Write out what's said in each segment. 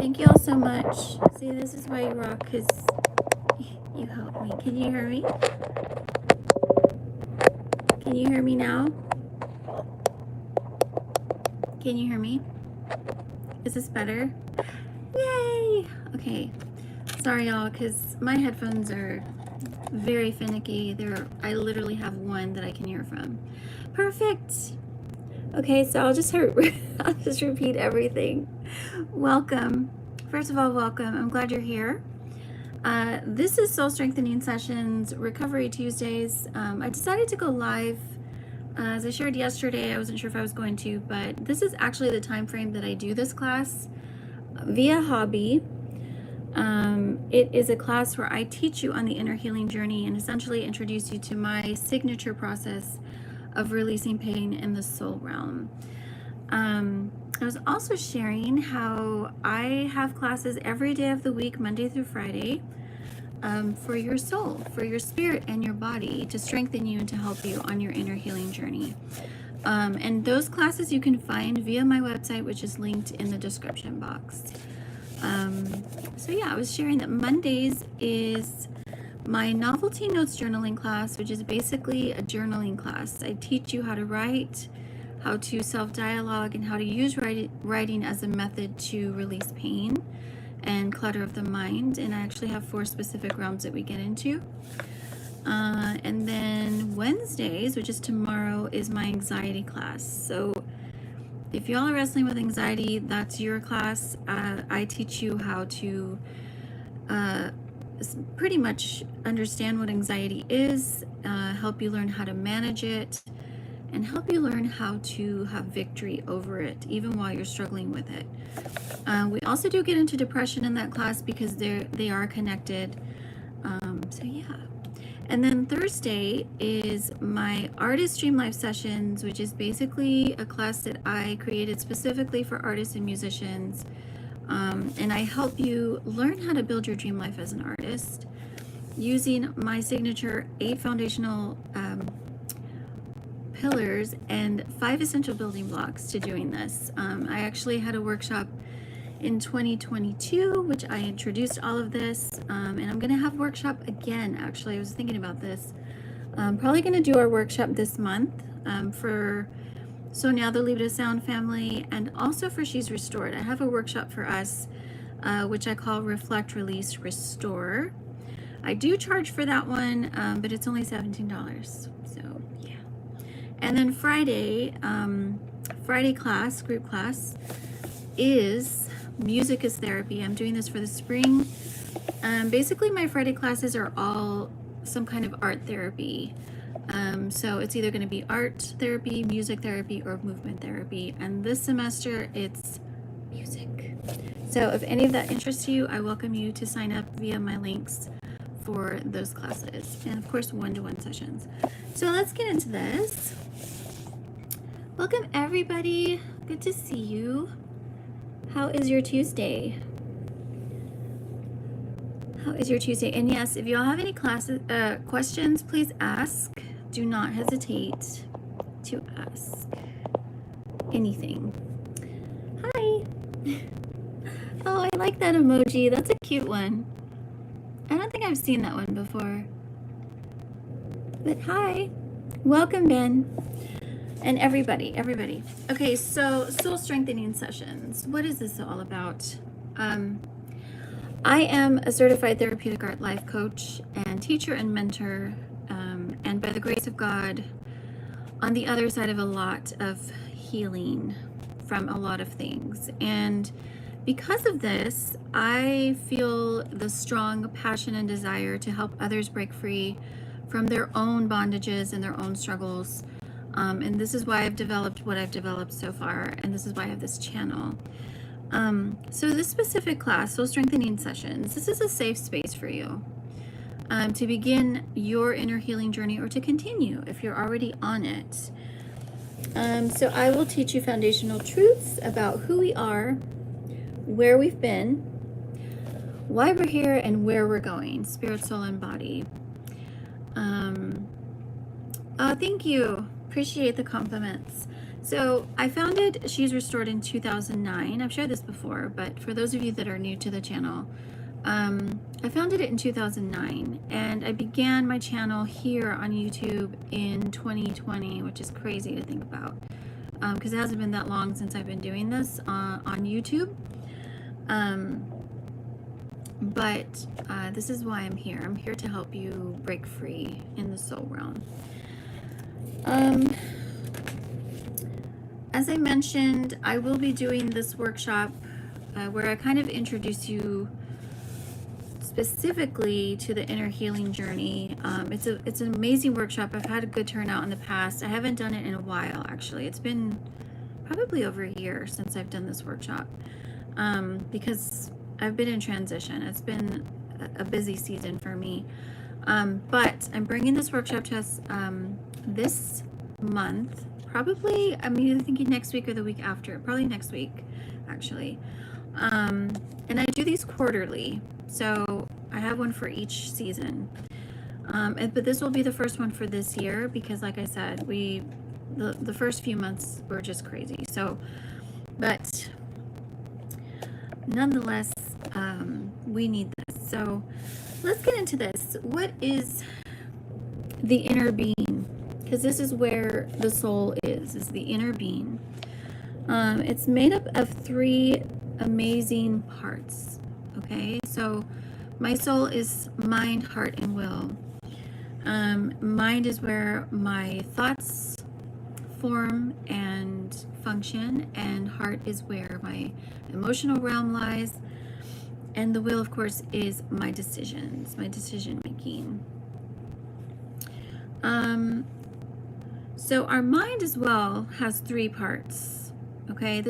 Thank you all so much. See, this is why you rock, because you help me. Can you hear me? Can you hear me now? Can you hear me? Is this better? Yay! Okay. Sorry, y'all, because my headphones are very finicky. I literally have one that I can hear from. Perfect. Okay, so I'll just repeat everything. Welcome. First of all, welcome. I'm glad you're here. This is Soul Strengthening Sessions, Recovery Tuesdays. I decided to go live. As I shared yesterday, I wasn't sure if I was going to, but this is actually the time frame that I do this class via hobby. It is a class where I teach you on the inner healing journey and essentially introduce you to my signature process of releasing pain in the soul realm. I was also sharing how I have classes every day of the week, Monday through Friday, for your soul, for your spirit and your body, to strengthen you and to help you on your inner healing journey. And those classes you can find via my website, which is linked in the description box. So yeah, I was sharing that Mondays is my novelty notes journaling class, which is basically a journaling class. I teach you how to write, how to self-dialogue, and how to use writing as a method to release pain and clutter of the mind. And I actually have 4 specific realms that we get into. And then Wednesdays, which is tomorrow, is my anxiety class. So if y'all are wrestling with anxiety, that's your class. I teach you how to pretty much understand what anxiety is, help you learn how to manage it, and help you learn how to have victory over it, even while you're struggling with it. We also do get into depression in that class because they are connected. So yeah. And then Thursday is my Artist Dream Life Sessions, which is basically a class that I created specifically for artists and musicians. And I help you learn how to build your dream life as an artist using my signature 8 foundational pillars and 5 essential building blocks to doing this. I actually had a workshop in 2022, which I introduced all of this, and I'm going to have workshop again. Actually, I was thinking about this. I'm probably going to do our workshop this month for Sonia, the Libra Sound family, and also for She's Restored. I have a workshop for us, which I call Reflect, Release, Restore. I do charge for that one, but it's only $17. So yeah. And then Friday class, group class, is Music is Therapy. I'm doing this for the spring. Basically, my Friday classes are all some kind of art therapy. So it's either going to be art therapy, music therapy, or movement therapy. And this semester, it's music. So if any of that interests you, I welcome you to sign up via my links for those classes. And of course, one-to-one sessions. So let's get into this. Welcome, everybody. Good to see you. How is your Tuesday? How is your Tuesday? And yes, if y'all have any questions, please ask. Do not hesitate to ask anything. Hi. Oh, I like that emoji. That's a cute one. I don't think I've seen that one before. But hi. Welcome, Ben. And everybody. Okay, so Soul Strengthening Sessions. What is this all about? I am a certified therapeutic art life coach and teacher and mentor, and by the grace of God, on the other side of a lot of healing from a lot of things. And because of this, I feel the strong passion and desire to help others break free from their own bondages and their own struggles. And this is why I've developed what I've developed so far, and this is why I have this channel. So this specific class, Soul Strengthening Sessions, this is a safe space for you to begin your inner healing journey, or to continue if you're already on it. So I will teach you foundational truths about who we are, where we've been, why we're here, and where we're going, spirit, soul, and body. Oh, thank you. Appreciate the compliments. So I founded She's Restored in 2009. I've shared this before, but for those of you that are new to the channel, I founded it in 2009, and I began my channel here on YouTube in 2020, which is crazy to think about, because it hasn't been that long since I've been doing this on YouTube. But this is why I'm here. I'm here to help you break free in the soul realm. As I mentioned, I will be doing this workshop where I kind of introduce you specifically to the inner healing journey. It's an amazing workshop. I've had a good turnout in the past. I haven't done it in a while, actually. It's been probably over a year since I've done this workshop, because I've been in transition. It's been a busy season for me. But I'm bringing this workshop to us this month. Probably, I'm either thinking next week or the week after. Probably next week, actually. And I do these quarterly. So I have one for each season. But this will be the first one for this year because, like I said, the first few months were just crazy. So, but nonetheless, we need this. So let's get into this. What is the inner being? Because this is where the soul is the inner being. It's made up of 3 amazing parts. Okay, so my soul is mind, heart, and will. Mind is where my thoughts form and function, and heart is where my emotional realm lies, and the will, of course, is my decisions, my decision making. So our mind as well has 3 parts. Okay,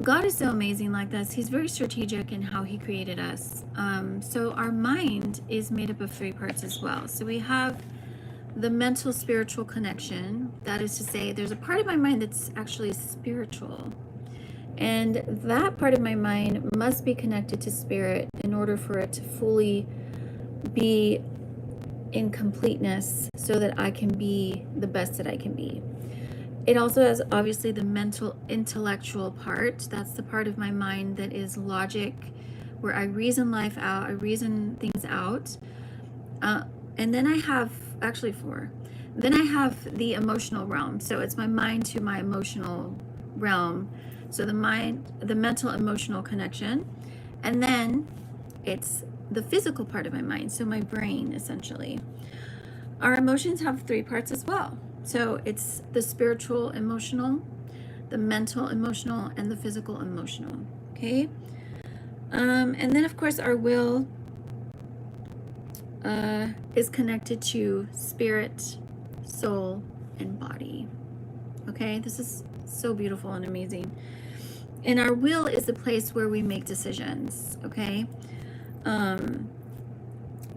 God is so amazing like this. He's very strategic in how he created us. So our mind is made up of 3 parts as well. So we have the mental spiritual connection. That is to say, there's a part of my mind that's actually spiritual. And that part of my mind must be connected to spirit in order for it to fully be in completeness so that I can be the best that I can be. It also has obviously the mental intellectual part. That's the part of my mind that is logic, where I reason life out, I reason things out. And then I have actually 4. Then I have the emotional realm. So it's my mind to my emotional realm. So the mind, the mental emotional connection. And then it's the physical part of my mind. So my brain, essentially. Our emotions have 3 parts as well. So it's the spiritual emotional, the mental emotional, and the physical emotional. Okay. And then of course our will is connected to spirit, soul, and body. Okay. This is so beautiful and amazing. And our will is the place where we make decisions. Okay.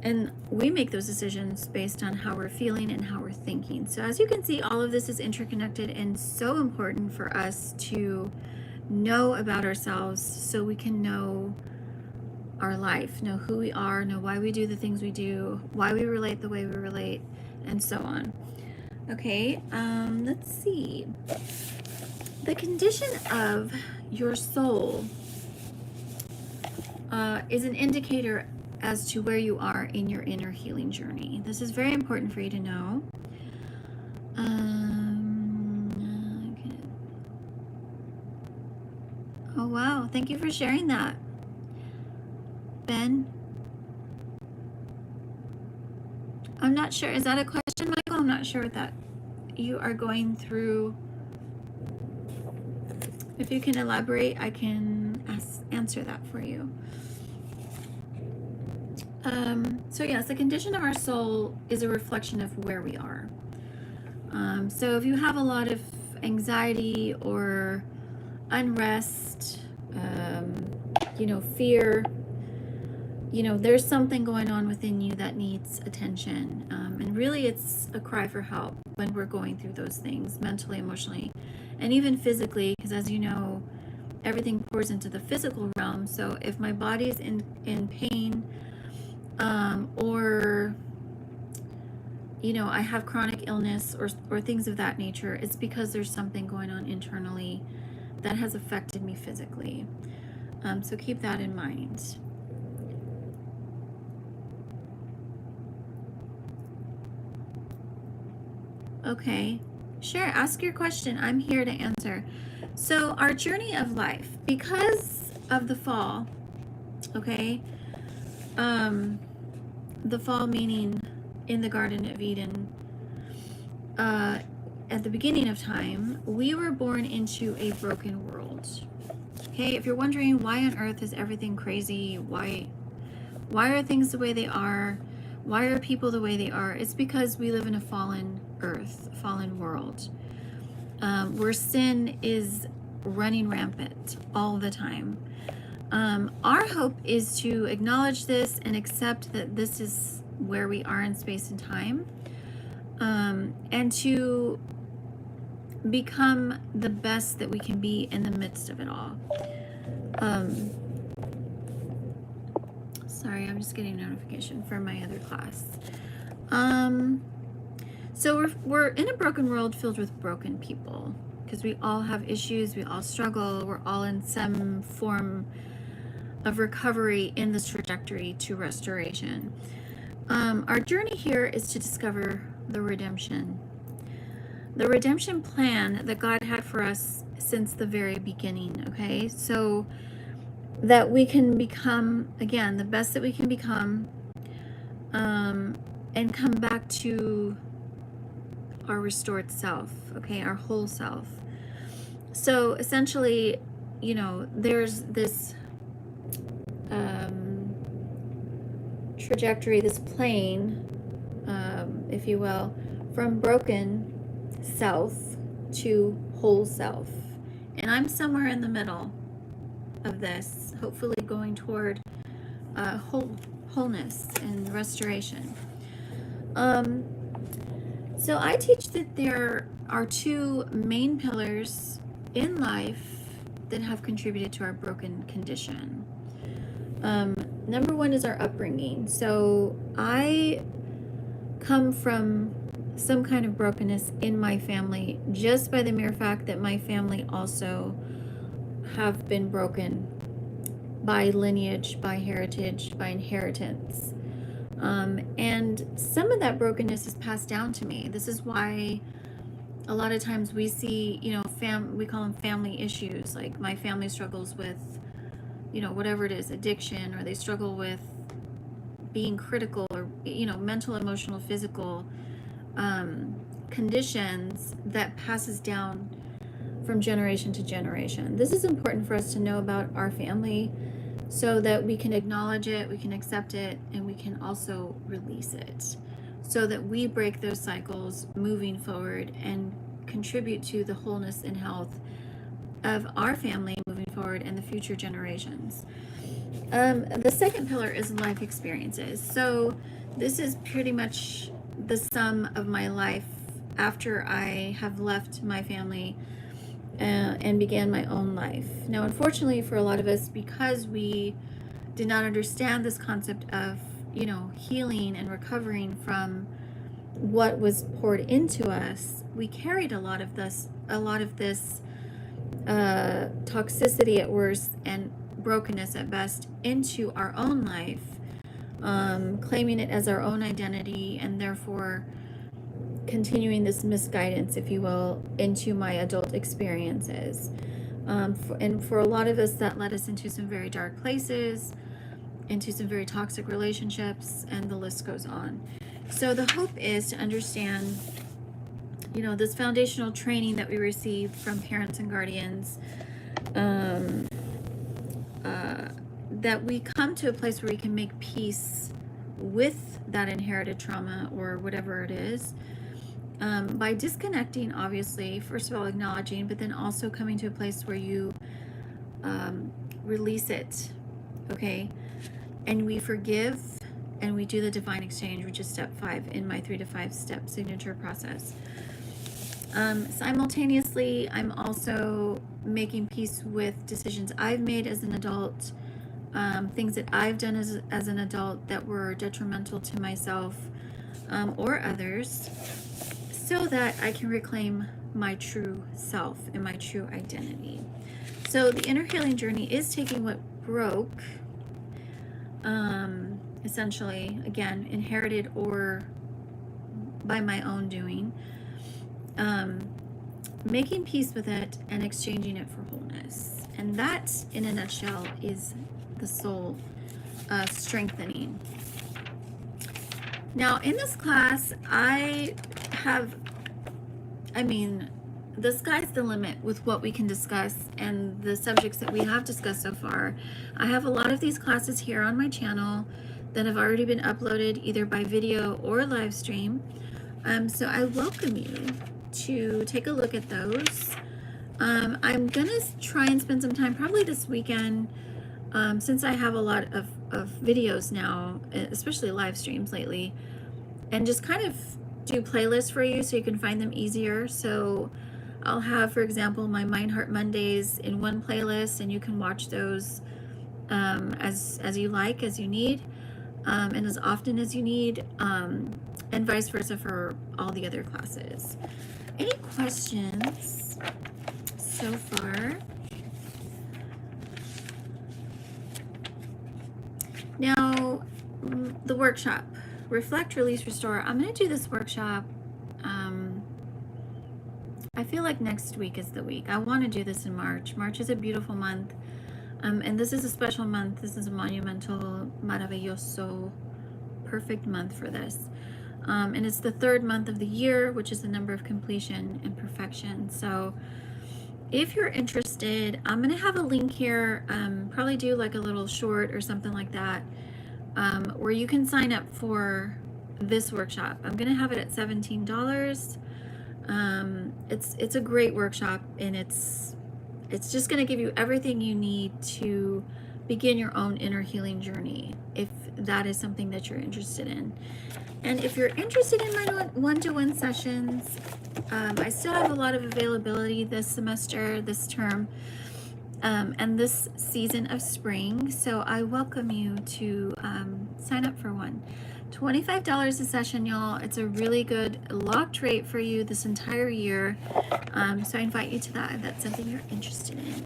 And we make those decisions based on how we're feeling and how we're thinking. So as you can see, all of this is interconnected and so important for us to know about ourselves so we can know our life, know who we are, know why we do the things we do, why we relate the way we relate, and so on. Okay, let's see. The condition of your soul is an indicator as to where you are in your inner healing journey. This is very important for you to know. Okay. Oh wow, thank you for sharing that, Ben. I'm not sure, is that a question, Michael? I'm not sure what that you are going through. If you can elaborate, I can answer that for you. So yes, the condition of our soul is a reflection of where we are. So if you have a lot of anxiety or unrest, fear, there's something going on within you that needs attention. And really it's a cry for help when we're going through those things, mentally, emotionally, and even physically, because as you know, everything pours into the physical realm. So if my body is in pain, or you know, I have chronic illness or things of that nature, it's because there's something going on internally that has affected me physically. So keep that in mind. Okay, sure, ask your question. I'm here to answer. So our journey of life, because of the fall, okay, the fall meaning in the Garden of Eden, at the beginning of time, we were born into a broken world. Okay, if you're wondering why on earth is everything crazy, why are things the way they are, why are people the way they are, it's because we live in a fallen earth, fallen world, where sin is running rampant all the time. Our hope is to acknowledge this and accept that this is where we are in space and time, and to become the best that we can be in the midst of it all. Sorry, I'm just getting a notification for my other class. So we're in a broken world filled with broken people, because we all have issues, we all struggle, we're all in some form of recovery in this trajectory to restoration. Our journey here is to discover the redemption plan that God had for us since the very beginning, okay? So that we can become, again, the best that we can become, and come back to our restored self, okay, our whole self. So essentially, you know, there's this trajectory, this plane, if you will, from broken self to whole self. And I'm somewhere in the middle of this, hopefully going toward wholeness and restoration. So I teach that there are two main pillars in life that have contributed to our broken condition. Number one is our upbringing. So I come from some kind of brokenness in my family, just by the mere fact that my family also have been broken by lineage, by heritage, by inheritance. And some of that brokenness is passed down to me. This is why a lot of times we see, you know, we call them family issues. Like my family struggles with, you know, whatever it is, addiction, or they struggle with being critical, or, you know, mental, emotional, physical conditions that passes down from generation to generation. This is important for us to know about our family, so that we can acknowledge it, we can accept it, and we can also release it, so that we break those cycles moving forward and contribute to the wholeness and health of our family moving forward and the future generations. The second pillar is life experiences. So this is pretty much the sum of my life after I have left my family and began my own life. Now, unfortunately for a lot of us, because we did not understand this concept of, you know, healing and recovering from what was poured into us, we carried a lot of this toxicity at worst and brokenness at best into our own life, claiming it as our own identity, and therefore continuing this misguidance, if you will, into my adult experiences. And for a lot of us, that led us into some very dark places, into some very toxic relationships, and the list goes on. So the hope is to understand, you know, this foundational training that we received from parents and guardians, that we come to a place where we can make peace with that inherited trauma or whatever it is, by disconnecting, obviously, first of all acknowledging, but then also coming to a place where you release it, okay? And we forgive, and we do the divine exchange, which is step 5 in my 3 to 5 step signature process. Simultaneously, I'm also making peace with decisions I've made as an adult, things that I've done as an adult that were detrimental to myself, or others, so that I can reclaim my true self and my true identity. So the inner healing journey is taking what broke, essentially, again, inherited or by my own doing, making peace with it and exchanging it for wholeness. And that, in a nutshell, is the soul strengthening. Now, in this class, the sky's the limit with what we can discuss and the subjects that we have discussed so far. I have a lot of these classes here on my channel that have already been uploaded either by video or live stream. So I welcome you to take a look at those. I'm gonna try and spend some time probably this weekend, since I have a lot of videos now, especially live streams lately, and just kind of do playlists for you so you can find them easier. So I'll have, for example, my Mind Heart Mondays in one playlist, and you can watch those as you like, as you need, and as often as you need, and vice versa for all the other classes. Any questions so far? Now, the workshop, Reflect, Release, Restore. I'm going to do this workshop. I feel like next week is the week. I want to do this in March. March is a beautiful month. And this is a special month. This is a monumental, maravilloso, perfect month for this. And it's the third month of the year, which is the number of completion and perfection. So if you're interested, I'm going to have a link here, probably do like a little short or something like that, where you can sign up for this workshop. I'm going to have it at $17. It's a great workshop, and it's just going to give you everything you need to begin your own inner healing journey, if that is something that you're interested in. And if you're interested in my one-to-one sessions, I still have a lot of availability this semester, this term, and this season of spring. So I welcome you to sign up for one. $25 a session, y'all. It's a really good locked rate for you this entire year. So I invite you to that if that's something you're interested in.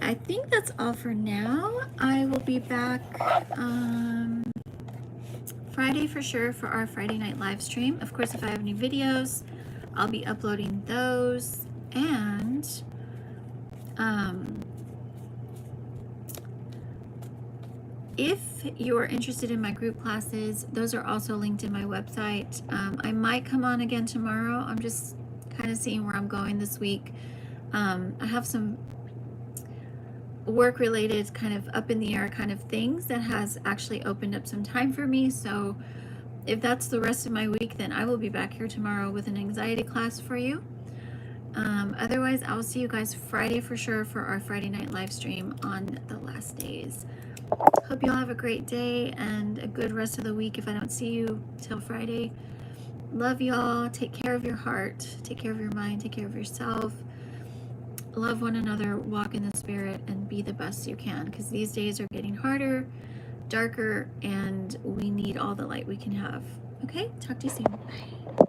I think that's all for now. I will be back Friday for sure for our Friday night live stream. Of course, if I have any videos, I'll be uploading those. And if you're interested in my group classes, those are also linked in my website. I might come on again tomorrow. I'm just kind of seeing where I'm going this week. I have some work related kind of up in the air kind of things that has actually opened up some time for me. So if that's the rest of my week, then I will be back here tomorrow with an anxiety class for you. Otherwise, I'll see you guys Friday for sure for our Friday night live stream on the last days. Hope you all have a great day and a good rest of the week if I don't see you till Friday. Love y'all. Take care of your heart. Take care of your mind. Take care of yourself. Love one another. Walk in the spirit and be the best you can, because these days are getting harder, darker, and we need all the light we can have. Okay? Talk to you soon. Bye.